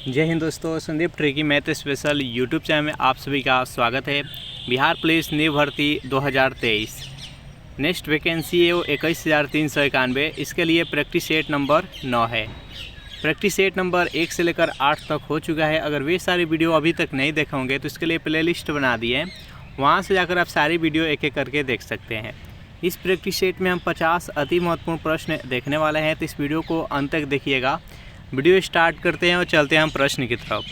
जय हिंद दोस्तों, Sandeep tricky math special YouTube channel में आप सभी का स्वागत है। बिहार पुलिस नई भर्ती 2023 नेक्स्ट वैकेंसी है वो 21,391। इसके लिए प्रैक्टिस सेट नंबर 9 है। प्रैक्टिस सेट नंबर 1 से लेकर 8 तक हो चुका है। अगर वे सारी वीडियो अभी तक नहीं देखे होंगे तो इसके लिए प्लेलिस्ट बना दी है, वहाँ से जाकर आप सारी वीडियो एक एक करके देख सकते हैं। इस प्रैक्टिस सेट में हम 50 अति महत्वपूर्ण प्रश्न देखने वाले हैं, तो इस वीडियो को अंत तक देखिएगा। वीडियो स्टार्ट करते हैं और चलते हैं हम प्रश्न की तरफ।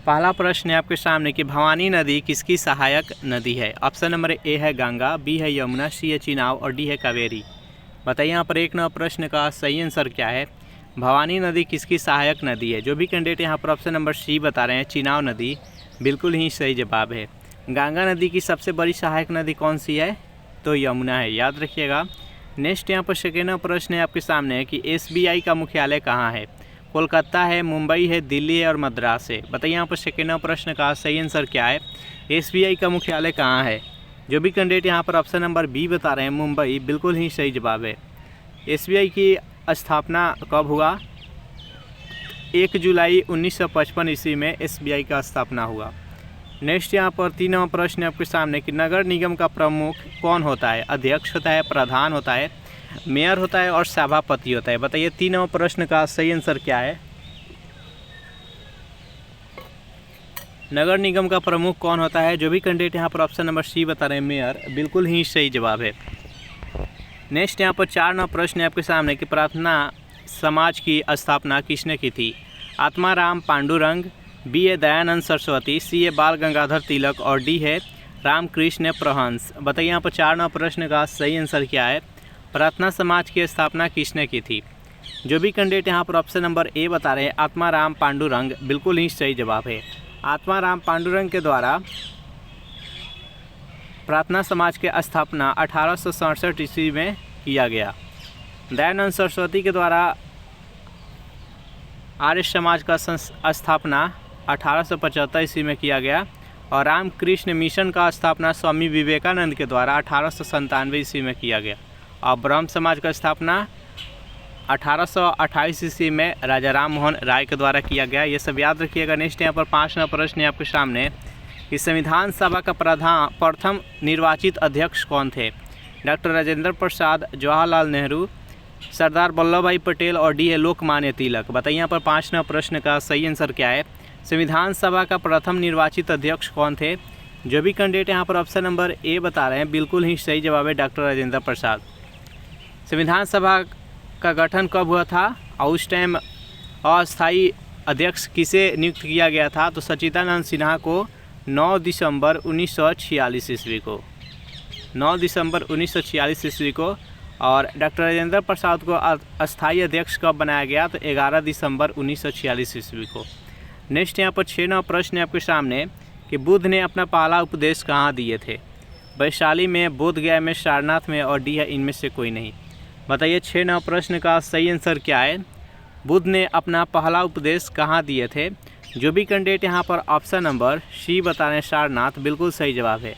पहला प्रश्न है आपके सामने कि भवानी नदी किसकी सहायक नदी है। ऑप्शन नंबर ए है गंगा, बी है यमुना, सी है चिनाब और डी है कावेरी। बताइए यहाँ पर 1 नंबर प्रश्न का सही आंसर क्या है। भवानी नदी किसकी सहायक नदी है। जो भी कैंडिडेट यहाँ पर ऑप्शन नंबर सी बता रहे हैं चिनाब नदी, बिल्कुल ही सही जवाब है। गंगा नदी की सबसे बड़ी सहायक नदी कौन सी है, तो यमुना है, याद रखिएगा। नेक्स्ट यहाँ पर सेकेंड प्रश्न है आपके सामने कि एसबीआई का मुख्यालय कहाँ है। कोलकाता है, मुंबई है, दिल्ली है और मद्रास है। बताइए यहाँ पर सेकेंड प्रश्न का सही आंसर क्या है। एसबीआई का मुख्यालय कहाँ है। जो भी कैंडिडेट यहाँ पर ऑप्शन नंबर बी बता रहे हैं मुंबई, बिल्कुल ही सही जवाब है। एसबीआई की स्थापना कब हुआ। 1 जुलाई 1955 ईस्वी में एसबीआई का स्थापना हुआ। नेक्स्ट यहाँ पर 3 नंबर प्रश्न है आपके सामने कि नगर निगम का प्रमुख कौन होता है। अध्यक्ष होता है, प्रधान होता है, मेयर होता है और सभापति होता है। बताइए 3 नंबर प्रश्न का सही आंसर क्या है। नगर निगम का प्रमुख कौन होता है। जो भी कैंडिडेट यहाँ पर ऑप्शन नंबर सी बता रहे हैं मेयर, बिल्कुल ही सही जवाब है। नेक्स्ट यहाँ पर 4 नंबर प्रश्न है आपके सामने कि प्रार्थना समाज की स्थापना किसने की थी। आत्माराम पांडुरंग, बी है दयानंद सरस्वती, सी है बाल गंगाधर तिलक और डी है रामकृष्ण परमहंस। बताइए यहाँ पर 4 नंबर प्रश्न का सही आंसर क्या है। प्रार्थना समाज की स्थापना किसने की थी। जो भी कैंडिडेट यहाँ पर ऑप्शन नंबर ए बता रहे हैं आत्माराम पांडुरंग, बिल्कुल ही सही जवाब है। आत्माराम पांडुरंग के द्वारा प्रार्थना समाज की स्थापना 1867 ईस्वी में किया गया। दयानंद सरस्वती के द्वारा आर्य समाज का स्थापना 1875 ईस्वी में किया गया और रामकृष्ण मिशन का स्थापना स्वामी विवेकानंद के द्वारा 1897 ईस्वी में किया गया और ब्रह्म समाज का स्थापना 1828 ईस्वी में राजा राम मोहन राय के द्वारा किया गया। ये सब याद रखिएगा। नेक्स्ट यहाँ पर 5 नंबर प्रश्न है आपके सामने कि संविधान सभा का प्रथम निर्वाचित अध्यक्ष कौन थे। डॉक्टर राजेंद्र प्रसाद, जवाहरलाल नेहरू, सरदार वल्लभ भाई पटेल और डी है लोकमान्य तिलक। बताइए यहाँ पर 5 नंबर प्रश्न का सही आंसर क्या है। संविधान सभा का प्रथम निर्वाचित अध्यक्ष कौन थे। जो भी कैंडिडेट यहाँ पर ऑप्शन नंबर ए बता रहे हैं, बिल्कुल ही सही जवाब है डॉक्टर राजेंद्र प्रसाद। संविधान सभा का गठन कब हुआ था और उस टाइम अस्थायी अध्यक्ष किसे नियुक्त किया गया था, तो सच्चिदानंद सिन्हा को 9 दिसंबर 1946 ईस्वी को, 9 दिसंबर 1946 ईस्वी को। और डॉक्टर राजेंद्र प्रसाद को अस्थायी अध्यक्ष कब बनाया गया, तो 11 दिसंबर 1946 ईस्वी को। नेक्स्ट यहाँ पर 6 नंबर प्रश्न है आपके सामने कि बुद्ध ने अपना पहला उपदेश कहाँ दिए थे। वैशाली में, बोधगया में, सारनाथ में और डी है इनमें से कोई नहीं। बताइए 6 नंबर प्रश्न का सही आंसर क्या है। बुद्ध ने अपना पहला उपदेश कहाँ दिए थे। जो भी कैंडिडेट यहाँ पर ऑप्शन नंबर सी बता रहे हैं सारनाथ, बिल्कुल सही जवाब है।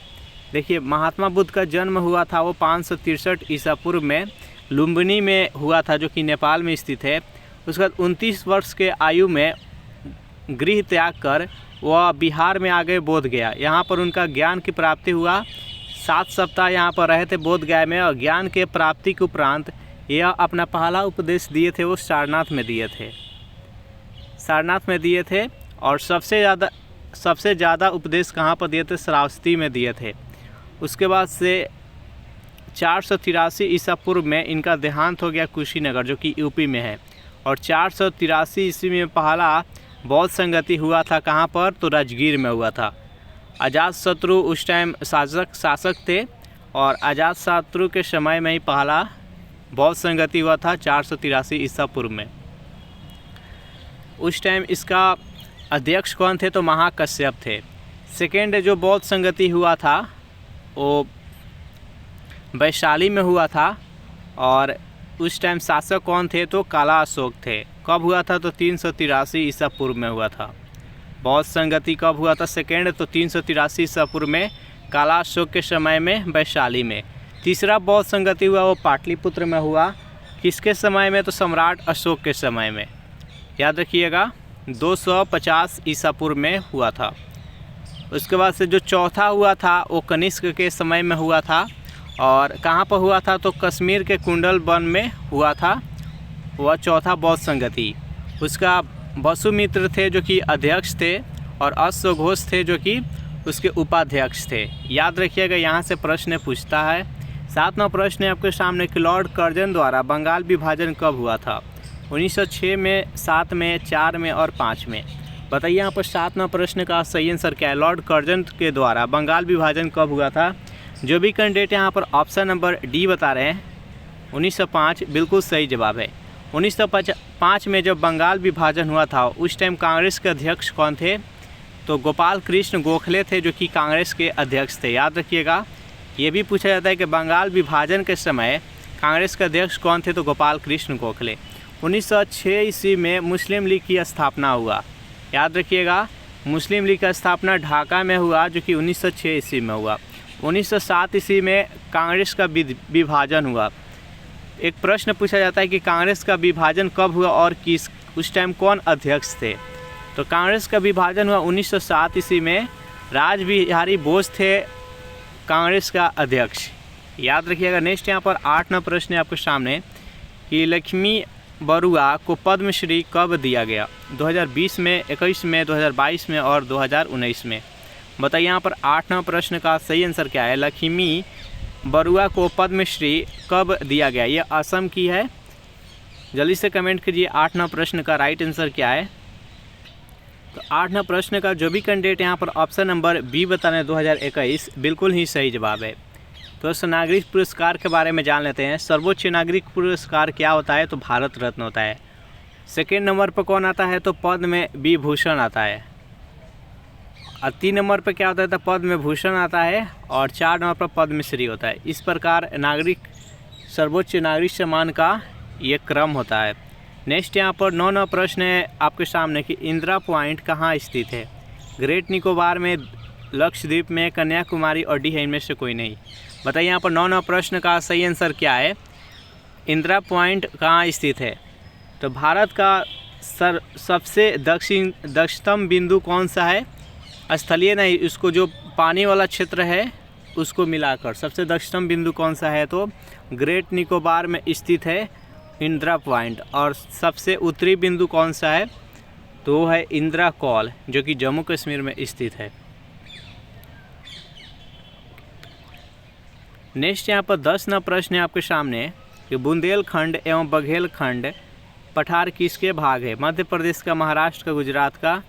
देखिए महात्मा बुद्ध का जन्म हुआ था वो 563 ईसा पूर्व में लुम्बिनी में हुआ था, जो कि नेपाल में स्थित है। उसके बाद 29 वर्ष के आयु में गृह त्याग कर वह बिहार में आ गए बोधगया। यहाँ पर उनका ज्ञान की प्राप्ति हुआ। 7 सप्ताह यहाँ पर रहे थे बोधगया में और ज्ञान के प्राप्ति के उपरांत यह अपना पहला उपदेश दिए थे वो सारनाथ में दिए थे, सारनाथ में दिए थे। और सबसे ज़्यादा उपदेश कहाँ पर दिए थे, श्रावस्ती में दिए थे। उसके बाद से 483 ईसा पूर्व में इनका देहांत हो गया कुशीनगर, जो कि यूपी में है। और 483 ईस्वी में पहला बौद्ध संगति हुआ था कहाँ पर, तो राजगीर में हुआ था। अजातशत्रु उस टाइम शासक थे और अजातशत्रु के समय में ही पहला बौद्ध संगति हुआ था 483 ईसा पूर्व में। उस टाइम इसका अध्यक्ष कौन थे, तो महाकश्यप थे। सेकेंड जो बौद्ध संगति हुआ था वो वैशाली में हुआ था और उस टाइम शासक कौन थे, तो काला अशोक थे। कब हुआ था, तो 383 ईसा पूर्व में हुआ था। बौद्ध संगति कब हुआ था सेकेंड, तो 383 ईसा पूर्व में काला अशोक के समय में वैशाली में। तीसरा बौद्ध संगति हुआ वो पाटलिपुत्र में हुआ। किसके समय में, तो सम्राट अशोक के समय में, याद रखिएगा। 250 ईसा पूर्व में हुआ था। उसके बाद से जो चौथा हुआ था वो कनिष्क के समय में हुआ था, और कहाँ पर हुआ था तो कश्मीर के कुंडल वन में हुआ था वह चौथा बौद्ध संगति। उसका वसुमित्र थे जो कि अध्यक्ष थे, और अश्वघोष थे जो कि उसके उपाध्यक्ष थे। याद रखिएगा, यहाँ से प्रश्न पूछता है। 7वां प्रश्न है आपके सामने कि लॉर्ड कर्जन द्वारा बंगाल विभाजन कब हुआ था? 1906 में, 7 में, 4 में और 5 में। बताइए यहाँ पर 7वां प्रश्न का सही आंसर क्या है? लॉर्ड कर्जन के द्वारा बंगाल विभाजन कब हुआ था? जो भी कैंडिडेट यहाँ पर ऑप्शन नंबर डी बता रहे हैं 1905 बिल्कुल सही जवाब है। 1905 में जब बंगाल विभाजन हुआ था उस टाइम कांग्रेस के अध्यक्ष कौन थे? तो गोपाल कृष्ण गोखले थे जो कि कांग्रेस के अध्यक्ष थे। याद रखिएगा, ये भी पूछा जाता है कि बंगाल विभाजन के समय कांग्रेस के अध्यक्ष कौन थे? तो गोपाल कृष्ण गोखले। 1906 ईस्वी में मुस्लिम लीग की स्थापना हुआ। याद रखिएगा, मुस्लिम लीग का स्थापना ढाका में हुआ जो कि 1906 ईस्वी में हुआ। 1907 ईस्वी में कांग्रेस का विभाजन हुआ। एक प्रश्न पूछा जाता है कि कांग्रेस का विभाजन कब हुआ और किस, उस टाइम कौन अध्यक्ष थे? तो कांग्रेस का विभाजन हुआ 1907 ईस्वी में। राज बिहारी बोस थे कांग्रेस का अध्यक्ष। याद रखिएगा। नेक्स्ट यहाँ पर 8वां प्रश्न है आपके सामने कि लक्ष्मी बरुआ को पद्मश्री कब दिया गया? 2020 में, 21 में, 2022 में और 2019 में। बताइए यहाँ पर 8वां प्रश्न का सही आंसर क्या है? लक्ष्मी बरुआ को पद्मश्री कब दिया गया? ये असम की है। जल्दी से कमेंट कीजिए 8वां प्रश्न का राइट आंसर क्या है। तो 8वां प्रश्न का जो भी कैंडिडेट यहाँ पर ऑप्शन नंबर बी बता रहे हैं 2021 बिल्कुल ही सही जवाब है। तो दोस्तों, नागरिक पुरस्कार के बारे में जान लेते हैं। सर्वोच्च नागरिक पुरस्कार क्या होता है? तो भारत रत्न होता है। सेकेंड नंबर पर कौन आता है? तो पद्म विभूषण आता है। और 3 नंबर पर क्या होता है? तो पद्म भूषण आता है। और 4 नंबर पर पद्मश्री होता है। इस प्रकार सर्वोच्च नागरिक सम्मान का ये क्रम होता है। नेक्स्ट यहाँ पर 9वां प्रश्न है आपके सामने कि इंदिरा पॉइंट कहाँ स्थित है? ग्रेट निकोबार में, लक्षद्वीप में, कन्याकुमारी और डी है, इनमें से कोई नहीं। बताइए यहाँ पर 9वां प्रश्न का सही आंसर क्या है? इंदिरा पॉइंट कहाँ स्थित है? तो भारत का सबसे दक्षिणतम बिंदु कौन सा है? स्थलीय नहीं, उसको जो पानी वाला क्षेत्र है उसको मिलाकर सबसे दक्षिणतम बिंदु कौन सा है? तो ग्रेट निकोबार में स्थित है इंदिरा पॉइंट। और सबसे उत्तरी बिंदु कौन सा है? तो वो है इंदिरा कॉल जो कि जम्मू कश्मीर में स्थित है। नेक्स्ट यहाँ पर 10वां प्रश्न है आपके सामने कि बुंदेलखंड एवं बघेलखंड पठार किसके भाग है? मध्य प्रदेश का, महाराष्ट्र का, गुजरात का।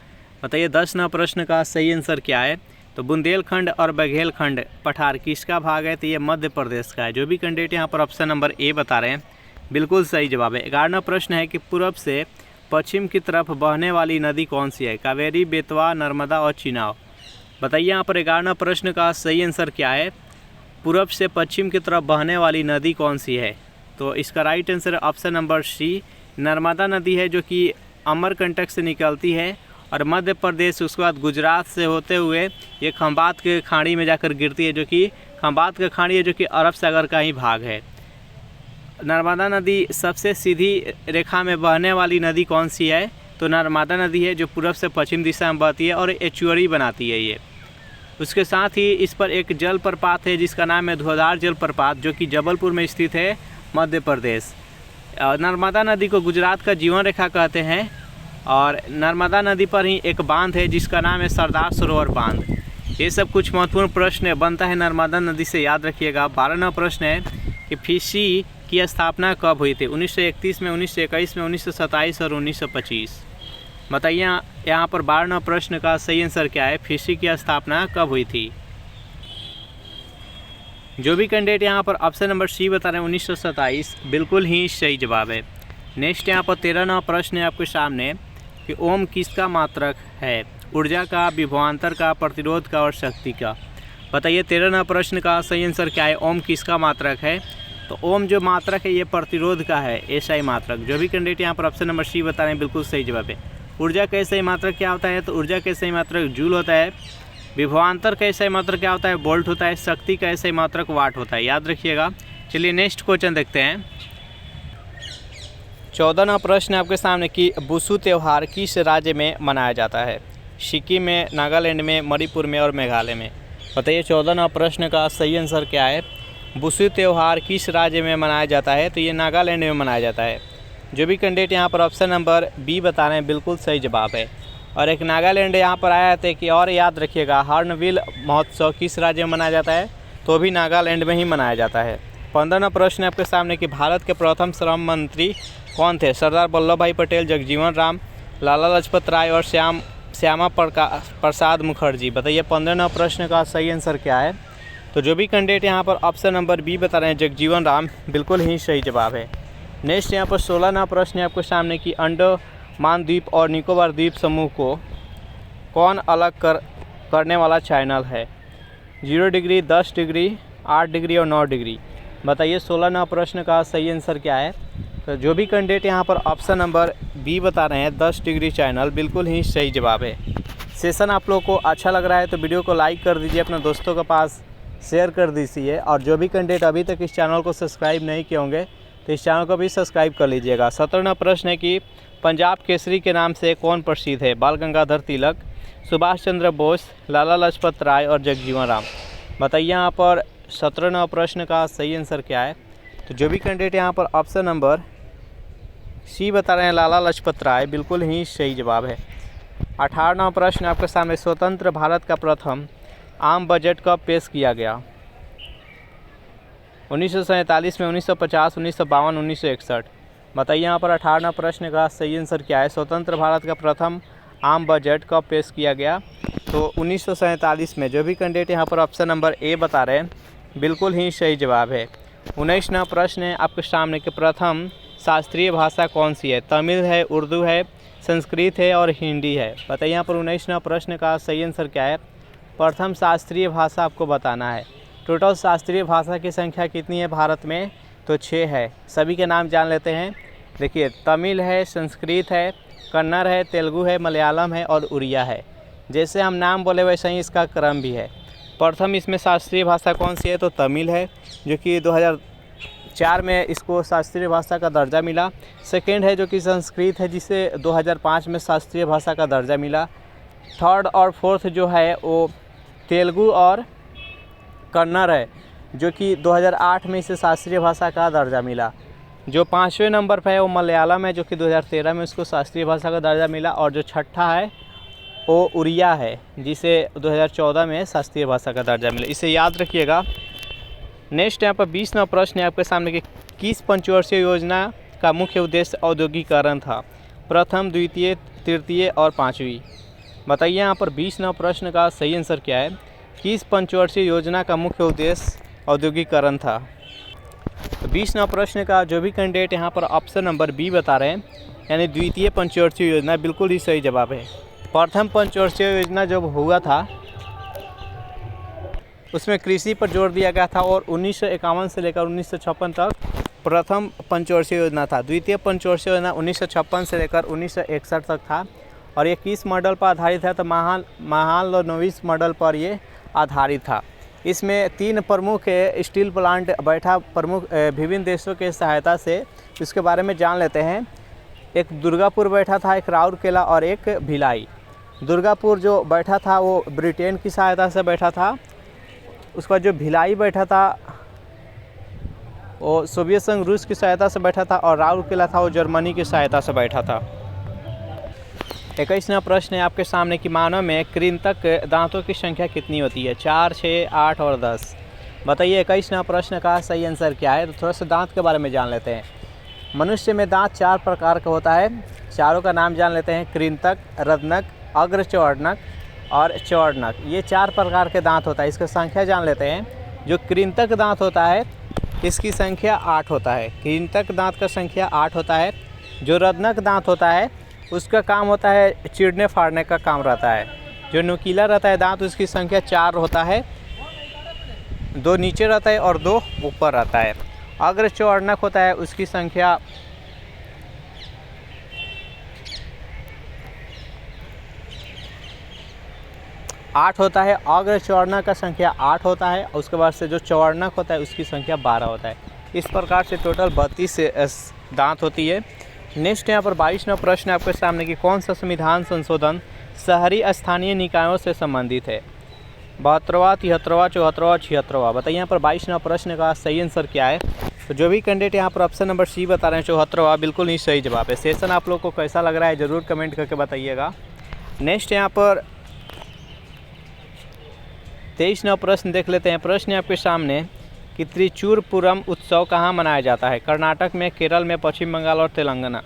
बताइए 10वां प्रश्न का सही आंसर क्या है? तो बुंदेलखंड और बघेलखंड पठार किसका भाग है? तो ये मध्य प्रदेश का है। जो भी कैंडिडेट यहाँ पर ऑप्शन नंबर ए बता रहे हैं बिल्कुल सही जवाब है। 11वां प्रश्न है कि पूर्व से पश्चिम की तरफ बहने वाली नदी कौन सी है? कावेरी, बेतवा, नर्मदा और चिनाब। बताइए यहाँ पर 11वां प्रश्न का सही आंसर क्या है? पूर्व से पश्चिम की तरफ बहने वाली नदी कौन सी है? तो इसका right answer option number C Narmada नदी है जो कि अमरकंटक से निकलती है और मध्य प्रदेश, उसके बाद गुजरात से होते हुए ये खंबात के खाड़ी में जाकर गिरती है, जो कि खंबात का खाड़ी है जो कि अरब सागर का ही भाग है। नर्मदा नदी सबसे सीधी रेखा में बहने वाली नदी कौन सी है? तो नर्मदा नदी है जो पूर्व से पश्चिम दिशा में बहती है और एचुअरी बनाती है ये। उसके साथ ही इस पर एक जलप्रपात है जिसका नाम है धुआंधार जलप्रपात जो कि जबलपुर में स्थित है, मध्य प्रदेश। नर्मदा नदी को गुजरात का जीवन रेखा कहते हैं और नर्मदा नदी पर ही एक बांध है जिसका नाम है सरदार सरोवर बांध। ये सब कुछ महत्वपूर्ण प्रश्न बनता है नर्मदा नदी से, याद रखिएगा। 12वां प्रश्न है कि फिशी की स्थापना कब हुई थी? 1931 में, 1921 में, 1927 और 1925। बताइए यहाँ पर 12वां प्रश्न का सही आंसर क्या है? फिशी की स्थापना कब हुई थी? जो भी कैंडिडेट यहाँ पर ऑप्शन नंबर सी बता रहे हैं 1927 बिल्कुल ही सही जवाब है। नेक्स्ट यहाँ पर 13वां प्रश्न है आपके सामने कि ओम किसका मात्रक है? ऊर्जा का, विभवांतर का, प्रतिरोध का और शक्ति का। बताइए 13वां प्रश्न का सही आंसर क्या है? ओम किसका मात्रक है? तो ओम जो मात्रक है ये प्रतिरोध का है, एसआई मात्रक। जो भी कैंडिडेट यहाँ पर ऑप्शन नंबर सी बता रहे हैं बिल्कुल सही जवाब है। ऊर्जा का एसआई मात्रक क्या होता है? तो ऊर्जा का एसआई मात्रक जूल होता है। विभवांतर का एसआई मात्रक क्या होता है? वोल्ट होता है। शक्ति का एसआई मात्रक वाट होता है, याद रखिएगा। चलिए नेक्स्ट क्वेश्चन देखते हैं। 14वां प्रश्न आपके सामने कि वुशु त्यौहार किस राज्य में मनाया जाता है? सिक्किम में, नागालैंड में, मणिपुर में और मेघालय में। बताइए 14वां प्रश्न का सही आंसर क्या है? वुशु त्यौहार किस राज्य में मनाया जाता है? तो ये नागालैंड में मनाया जाता है। जो भी कैंडिडेट यहाँ पर ऑप्शन नंबर बी बता रहे हैं बिल्कुल सही जवाब है। और एक नागालैंड यहाँ पर आया था कि और याद रखिएगा, हॉर्नबिल महोत्सव किस राज्य में मनाया जाता है? तो भी नागालैंड में ही मनाया जाता है। 15वां प्रश्न आपके सामने कि भारत के प्रथम श्रम मंत्री कौन थे? सरदार वल्लभ भाई पटेल, जगजीवन राम, लाला लाजपत राय और श्यामा प्रसाद मुखर्जी। बताइए 15वां प्रश्न का सही आंसर क्या है? तो जो भी कैंडिडेट यहाँ पर ऑप्शन नंबर बी बता रहे हैं जगजीवन राम, बिल्कुल ही सही जवाब है। नेक्स्ट यहाँ पर 16वां प्रश्न है आपके सामने कि अंडमान द्वीप और निकोबार द्वीप समूह को कौन अलग करने वाला चैनल है? 0 डिग्री, 10 डिग्री, 8 डिग्री और 9 डिग्री। बताइए 16वां प्रश्न का सही आंसर क्या है? तो जो भी कैंडिडेट यहाँ पर ऑप्शन नंबर बी बता रहे हैं 10 डिग्री चैनल, बिल्कुल ही सही जवाब है। सेशन आप लोगों को अच्छा लग रहा है तो वीडियो को लाइक कर दीजिए, अपने दोस्तों के पास शेयर कर दीजिए। और जो भी कैंडिडेट अभी तक इस चैनल को सब्सक्राइब नहीं किए होंगे तो इस चैनल को भी सब्सक्राइब कर लीजिएगा। 17वां प्रश्न है कि पंजाब केसरी के नाम से कौन प्रसिद्ध है? बाल गंगाधर तिलक, सुभाष चंद्र बोस, लाला लाजपत राय और जगजीवन राम। बताइए यहाँ पर 17वां प्रश्न का सही आंसर क्या है? तो जो भी कैंडिडेट यहाँ पर ऑप्शन नंबर सी बता रहे हैं लाला लाजपत राय, बिल्कुल ही सही जवाब है। 18वां प्रश्न आपके सामने स्वतंत्र भारत का प्रथम आम बजट कब पेश किया गया? 1947 में, 1950, 1952, 1961। बताइए यहाँ पर 18वां प्रश्न का सही आंसर क्या है? स्वतंत्र भारत का प्रथम आम बजट कब पेश किया गया? तो 1947 में। जो भी कैंडिडेट यहाँ पर ऑप्शन नंबर ए बता रहे हैं, बिल्कुल ही सही जवाब है। 19वां प्रश्न है आपके सामने कि प्रथम शास्त्रीय भाषा कौन सी है? तमिल है, उर्दू है, संस्कृत है और हिंदी है। बताइए यहाँ पर 19वां प्रश्न का सही आंसर क्या है? प्रथम शास्त्रीय भाषा आपको बताना है। टोटल शास्त्रीय भाषा की संख्या कितनी है भारत में? तो 6 है। सभी के नाम जान लेते हैं। देखिए तमिल है, संस्कृत है, कन्नड़ है, तेलुगु है, मलयालम है और उड़िया है। जैसे हम नाम बोले वैसे ही इसका क्रम भी है। प्रथम इसमें शास्त्रीय भाषा कौन सी है? तो तमिल है, जो कि 2004 में इसको शास्त्रीय भाषा का दर्जा मिला। सेकेंड है जो कि संस्कृत है, जिसे 2005 में शास्त्रीय भाषा का दर्जा मिला। थर्ड और फोर्थ जो है वो तेलुगु और कन्नड़ है, जो कि 2008 में इसे शास्त्रीय भाषा का दर्जा मिला। जो 5वें नंबर पर है वो मलयालम है, जो कि 2013 में उसको शास्त्रीय भाषा का दर्जा मिला। और जो छठा है वो उड़िया है, जिसे 2014 में शास्त्रीय भाषा का दर्जा मिला। इसे याद रखिएगा। नेक्स्ट यहाँ पर 20वां प्रश्न है आपके सामने कि किस पंचवर्षीय योजना का मुख्य उद्देश्य औद्योगिकीकरण था? प्रथम, द्वितीय, तृतीय और 5वीं। बताइए यहाँ पर 20वां प्रश्न का सही आंसर क्या है? किस पंचवर्षीय योजना का मुख्य उद्देश्य औद्योगिकीकरण था? तो 20वां प्रश्न का जो भी कैंडिडेट यहाँ पर ऑप्शन नंबर बी बता रहे हैं, यानी द्वितीय पंचवर्षीय योजना, बिल्कुल ही सही जवाब है। प्रथम पंचवर्षीय योजना जब हुआ था उसमें कृषि पर जोर दिया गया था और 1951 से लेकर 1956 तक प्रथम पंचवर्षीय योजना था। द्वितीय पंचवर्षीय योजना 1956 से लेकर 1961 तक था। और ये किस मॉडल पर आधारित है? तो महालनोबिस मॉडल पर ये आधारित था। इसमें 3 प्रमुख स्टील प्लांट बैठा, प्रमुख विभिन्न देशों के सहायता से। इसके बारे में जान लेते हैं। एक दुर्गापुर बैठा था, एक राउरकेला और एक भिलाई। दुर्गापुर जो बैठा था वो ब्रिटेन की सहायता से बैठा था। उसका जो भिलाई बैठा था वो सोवियत संघ रूस की सहायता से बैठा था। और राउरकेला था वो जर्मनी की सहायता से बैठा था। 21वां प्रश्न है आपके सामने कि मानव में कृंतक दांतों की संख्या कितनी होती है? 4, 6, 8 और 10। बताइए 21वां प्रश्न का सही आंसर क्या है? तो थोड़ा सा दांत के बारे में जान लेते हैं। मनुष्य में दांत 4 प्रकार का होता है। चारों का नाम जान लेते हैं। कृंतक, रत्नक, अग्रचौड़नक और चौड़नक। ये 4 प्रकार के दांत होता है। इसका संख्या जान लेते हैं। जो कृंतक दांत होता है इसकी संख्या 8 होता है। कृंतक दांत का संख्या 8 होता है। जो रत्नक दांत होता है उसका काम होता है चिड़ने फाड़ने का काम रहता है। जो नुकीला रहता है दांत उसकी संख्या 4 होता है। 2 नीचे रहता है और 2 ऊपर रहता है। अग्रचौड़नक होता है उसकी संख्या 8 होता है। अग्रचौड़नक का संख्या 8 होता है। उसके बाद से जो चौड़नक होता है उसकी संख्या 12 होता है। इस प्रकार से टोटल 32 दांत होती है। नेक्स्ट यहाँ पर 22वां प्रश्न आपके सामने कि कौन सा संविधान संशोधन शहरी स्थानीय निकायों से संबंधित है? 72वां, 73वां, 74वां, 76वां। बताइए यहाँ पर 22वां प्रश्न का सही आंसर क्या है? तो जो भी कैंडिडेट यहाँ पर ऑप्शन नंबर सी बता रहे हैं 74वां, बिल्कुल ही सही जवाब है। सेशन आप लोग को कैसा लग रहा है ज़रूर कमेंट करके बताइएगा। नेक्स्ट यहाँ पर 23वां प्रश्न देख लेते हैं। प्रश्न आपके सामने कि त्रिचूरपुरम उत्सव कहाँ मनाया जाता है? कर्नाटक में, केरल में, पश्चिम बंगाल और तेलंगाना।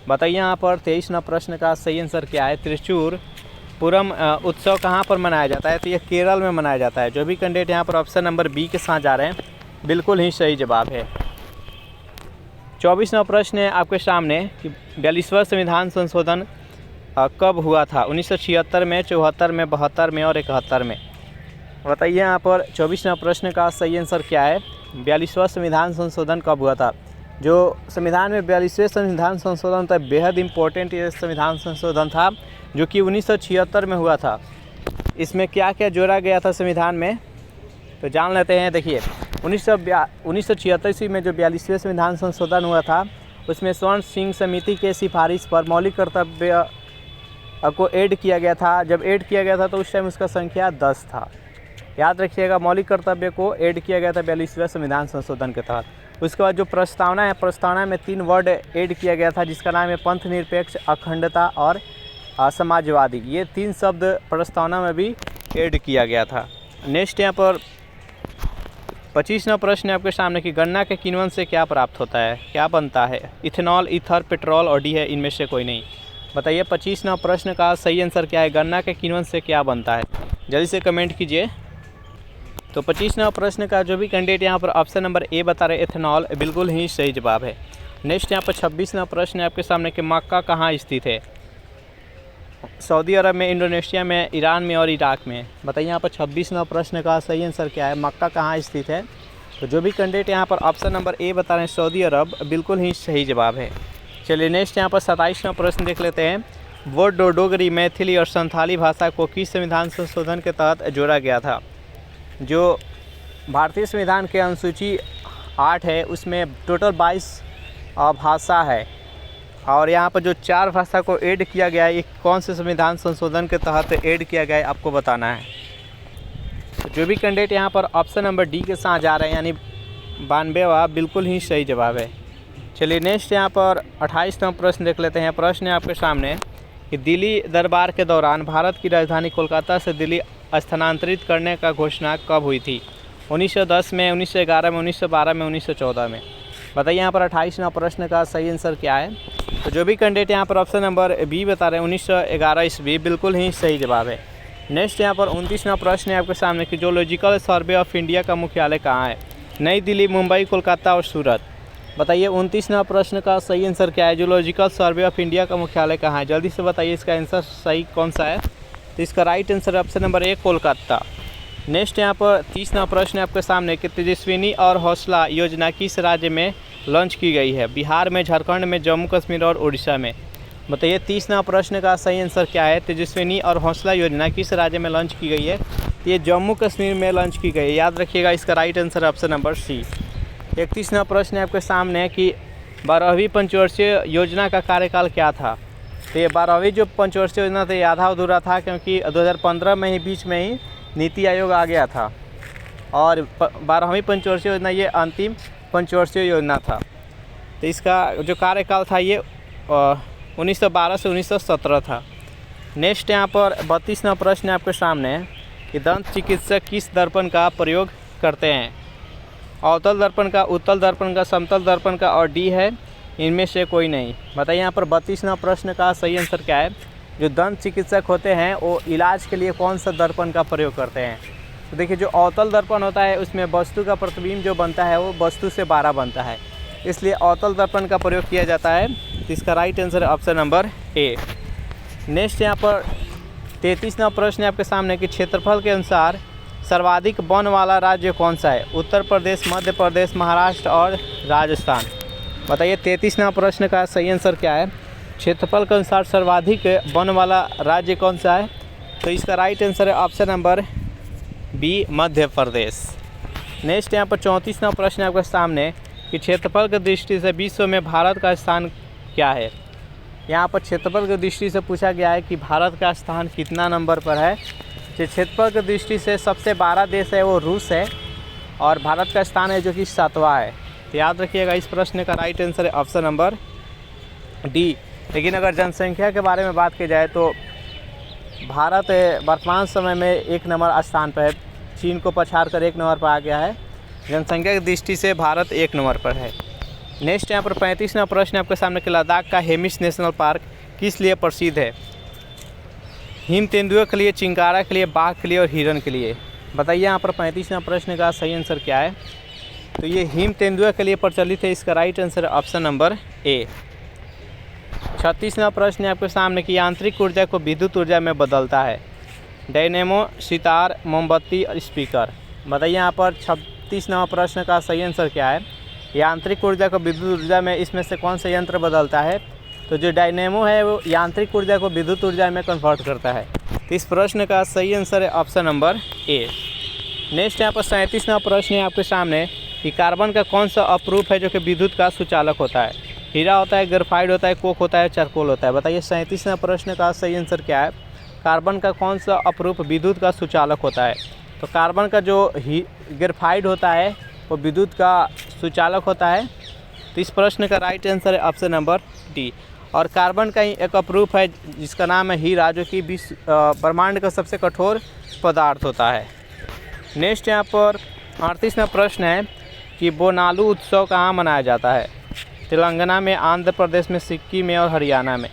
बताइए यहाँ पर 23वां प्रश्न का सही आंसर क्या है? त्रिचूरपुरम उत्सव कहाँ पर मनाया जाता है? तो ये केरल में मनाया जाता है। जो भी कैंडिडेट यहाँ पर ऑप्शन नंबर बी के साथ जा रहे हैं बिल्कुल ही सही जवाब है। 24वां प्रश्न है आपके सामने कि 42वां संविधान संशोधन कब हुआ था? 1976 में, 74 में, 72 में और 71 में। बताइए यहाँ पर 24वां प्रश्न का सही आंसर क्या है? 42वां संविधान संशोधन कब हुआ था? जो संविधान में 42वें संविधान संशोधन था, बेहद इम्पोर्टेंट ये संविधान संशोधन था जो कि 1976 में हुआ था। इसमें क्या क्या जोड़ा गया था संविधान में तो जान लेते हैं। देखिए 1976 में जो 42वें संविधान संशोधन हुआ था उसमें स्वर्ण सिंह समिति के सिफारिश पर मौलिक कर्तव्य को ऐड किया गया था। जब ऐड किया गया था तो उस टाइम उसका संख्या 10 था। याद रखिएगा, मौलिक कर्तव्य को ऐड किया गया था 42वें संविधान संशोधन के तहत। उसके बाद जो प्रस्तावना है, प्रस्तावना में 3 वर्ड ऐड किया गया था जिसका नाम है पंथ निरपेक्ष, अखंडता और समाजवादी। ये 3 शब्द प्रस्तावना में भी ऐड किया गया था। नेक्स्ट यहाँ पर 25वां प्रश्न है आपके सामने कि गन्ना के किण्वन से क्या प्राप्त होता है, क्या बनता है? इथेनॉल, ईथर, पेट्रोल और डी है, इनमें से कोई नहीं। बताइए 25वां प्रश्न का सही आंसर क्या है? गन्ना के किण्वन से क्या बनता है? जल्दी से कमेंट कीजिए। तो 25वां प्रश्न का जो भी कैंडिडेट यहाँ पर ऑप्शन नंबर ए बता रहे इथेनॉल, बिल्कुल ही सही जवाब है। नेक्स्ट यहाँ पर 26वां प्रश्न है आपके सामने कि मक्का कहाँ स्थित है? सऊदी अरब में, इंडोनेशिया में, ईरान में और इराक में। बताइए यहाँ पर 26वां प्रश्न का सही आंसर क्या है? मक्का कहाँ स्थित है? तो जो भी कैंडिडेट यहाँ पर ऑप्शन नंबर ए बता रहे हैं सऊदी अरब, बिल्कुल ही सही जवाब है। चलिए नेक्स्ट यहाँ पर 27वां प्रश्न देख लेते हैं। बोडो, डोगरी, मैथिली और संथाली भाषा को किस संविधान संशोधन के तहत जोड़ा गया था? जो भारतीय संविधान के अनुसूची 8 है उसमें टोटल 22 भाषा है और यहाँ पर जो 4 भाषा को ऐड किया गया है ये कौन से संविधान संशोधन के तहत ऐड किया गया है आपको बताना है। तो जो भी कैंडिडेट यहाँ पर ऑप्शन नंबर डी के साथ जा रहे हैं यानी 92वां, बिल्कुल ही सही जवाब है। चलिए नेक्स्ट यहाँ पर 28वां प्रश्न देख लेते हैं। प्रश्न है आपके सामने कि दिल्ली दरबार के दौरान भारत की राजधानी कोलकाता से दिल्ली स्थानांतरित करने का घोषणा कब हुई थी? 1910 में, 1911 में, 1912 में, 1914 में। बताइए यहाँ पर 28वां प्रश्न का सही आंसर क्या है? तो जो भी कैंडिडेट यहाँ पर ऑप्शन नंबर बी बता रहे हैं 1911 ईस्वी, बिल्कुल ही सही जवाब है। नेक्स्ट यहाँ पर 29वां प्रश्न है आपके सामने कि जियोलॉजिकल सर्वे ऑफ इंडिया का मुख्यालय कहाँ है? नई दिल्ली, मुंबई, कोलकाता और सूरत। बताइए 29वां प्रश्न का सही आंसर क्या है? जियोलॉजिकल सर्वे ऑफ इंडिया का मुख्यालय कहाँ है? जल्दी से बताइए इसका आंसर सही कौन सा है? तो इसका right answer option number A, Kolkata. Next यहाँ पर 30वां प्रश्न है आपके सामने कि तेजस्विनी और हौसला योजना किस राज्य में लॉन्च की गई है? बिहार में, झारखंड में, जम्मू कश्मीर और उड़ीसा में। बताइए 30वां प्रश्न का सही आंसर क्या है? तेजस्विनी और हौसला योजना किस राज्य में लॉन्च की गई है? ये जम्मू कश्मीर में लॉन्च की गई है। याद रखिएगा, इसका right answer option number C. 31वां प्रश्न है आपके सामने कि 12वीं पंचवर्षीय योजना का कार्यकाल क्या था? तो ये 12वीं जो पंचवर्षीय योजना था ये आधा अधूरा था क्योंकि 2015 में ही बीच में ही नीति आयोग आ गया था और 12वीं पंचवर्षीय योजना ये अंतिम पंचवर्षीय योजना था। तो इसका जो कार्यकाल था ये 1912 से 1917 था। नेक्स्ट यहाँ पर 32वां प्रश्न है आपके सामने कि दंत चिकित्सक किस दर्पण का प्रयोग करते हैं? अवतल दर्पण का, उत्तल दर्पण का, समतल दर्पण का और डी है, इनमें से कोई नहीं। बताइए यहाँ पर 32वां प्रश्न का सही आंसर क्या है? जो दंत चिकित्सक होते हैं वो इलाज के लिए कौन सा दर्पण का प्रयोग करते हैं? तो देखिए जो अवतल दर्पण होता है उसमें वस्तु का प्रतिबिंब जो बनता है वो वस्तु से 12 बनता है, इसलिए अवतल दर्पण का प्रयोग किया जाता है। तो इसका राइट आंसर है ऑप्शन नंबर ए। नेक्स्ट यहाँ पर 33वां प्रश्न है आपके सामने कि क्षेत्रफल के अनुसार सर्वाधिक वन वाला राज्य कौन सा है? उत्तर प्रदेश, मध्य प्रदेश, महाराष्ट्र और राजस्थान। बताइए 33वां प्रश्न का सही आंसर क्या है? क्षेत्रफल के अनुसार सर्वाधिक वन वाला राज्य कौन सा है? तो इसका राइट आंसर है option number B, Madhya Pradesh. Next यहाँ पर 34वां प्रश्न आपके सामने कि क्षेत्रफल की दृष्टि से विश्व में भारत का स्थान क्या है। यहाँ पर क्षेत्रफल की दृष्टि से पूछा गया है कि भारत का स्थान कितना नंबर पर है। जो क्षेत्रफल की दृष्टि से सबसे बड़ा देश है वो रूस है और भारत का स्थान है जो कि 7वां है। तो याद रखिएगा इस प्रश्न का राइट आंसर है ऑप्शन नंबर डी। लेकिन अगर जनसंख्या के बारे में बात की जाए तो भारत वर्तमान समय में 1 नंबर स्थान पर है। चीन को पछाड़ कर 1 नंबर पर आ गया है। जनसंख्या की दृष्टि से भारत 1 नंबर पर है। नेक्स्ट यहाँ पर 35वां प्रश्न आपके सामने कि लद्दाख का हेमिस नेशनल पार्क किस लिए प्रसिद्ध है। हिम तेंदुए के लिए, चिंकारा के लिए, बाघ के लिए और हिरन के लिए। बताइए यहाँ पर 35वां प्रश्न का सही आंसर क्या है। तो ये हिम तेंदुए के लिए प्रचलित है। इसका राइट आंसर है ऑप्शन नंबर ए। 36वां प्रश्न है आपके सामने कि यांत्रिक ऊर्जा को विद्युत ऊर्जा में बदलता है। डायनेमो, सितार, मोमबत्ती और स्पीकर। बताइए यहाँ पर 36वां प्रश्न का सही आंसर क्या है। यांत्रिक ऊर्जा को विद्युत ऊर्जा में इसमें से कौन सा यंत्र बदलता है। तो जो डायनेमो है वो यांत्रिक ऊर्जा को विद्युत ऊर्जा में कन्वर्ट करता है। तो इस प्रश्न का सही आंसर है ऑप्शन नंबर ए। नेक्स्ट यहाँ पर 37वां प्रश्न है आपके सामने कि कार्बन का कौन सा अपरूप है जो कि विद्युत का सुचालक होता है। हीरा होता है, ग्रेफाइट होता है, कोक होता है, चारकोल होता है। बताइए 37वां प्रश्न का सही आंसर क्या है। कार्बन का कौन सा अपरूप विद्युत का सुचालक होता है। तो कार्बन का जो ग्रेफाइट होता है वो विद्युत का सुचालक होता है। तो इस प्रश्न का राइट आंसर है ऑप्शन नंबर डी। और कार्बन का ही एक अपरूप है जिसका नाम है हीरा, जो कि ब्रह्मांड का सबसे कठोर पदार्थ होता है। नेक्स्ट यहाँ पर 38वां प्रश्न है कि बोनालू उत्सव कहाँ मनाया जाता है। तेलंगाना में, आंध्र प्रदेश में, सिक्किम में और हरियाणा में।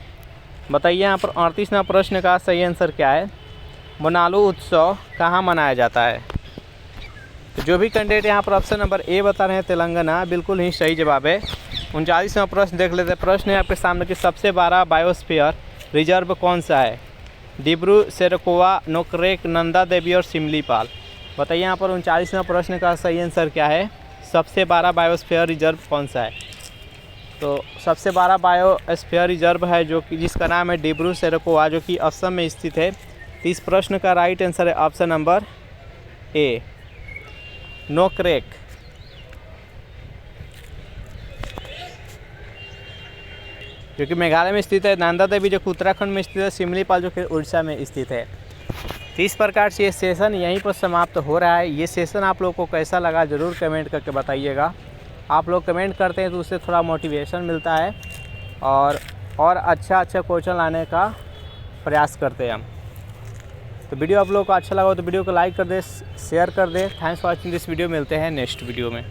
बताइए यहाँ पर 38वां प्रश्न का सही आंसर क्या है। बोनालू उत्सव कहाँ मनाया जाता है। तो जो भी कैंडिडेट यहाँ पर ऑप्शन नंबर ए बता रहे हैं तेलंगाना, बिल्कुल ही सही जवाब है। 39वां प्रश्न देख लेते हैं। प्रश्न है आपके सामने कि सबसे बड़ा बायोस्फीयर रिजर्व कौन सा है। डिब्रू सैखोवा, नोकरेक, नंदा देवी और सिमलीपाल। बताइए यहाँ पर 39वां प्रश्न का सही आंसर क्या है। सबसे बड़ा बायोस्फीयर रिजर्व कौन सा है। तो सबसे बड़ा बायोस्फीयर रिजर्व है जो कि जिसका नाम है डिब्रू सैखोवा, जो कि असम में स्थित है। तो इस प्रश्न का राइट आंसर है ऑप्शन नंबर ए, नोकरेक। जो कि मेघालय में स्थित है, नंदा देवी जो कि उत्तराखंड में स्थित है, सिमलीपाल जो कि उड़ीसा में स्थित है। तो इस प्रकार से ये सेशन यहीं पर समाप्त हो रहा है। ये सेशन आप लोगों को कैसा लगा ज़रूर कमेंट करके बताइएगा। आप लोग कमेंट करते हैं तो उससे थोड़ा मोटिवेशन मिलता है और अच्छा क्वेश्चन लाने का प्रयास करते हैं हम। तो वीडियो आप लोगों को अच्छा लगा तो वीडियो को लाइक कर दे, शेयर कर दे। Thanks for watching this video. मिलते हैं नेक्स्ट वीडियो में।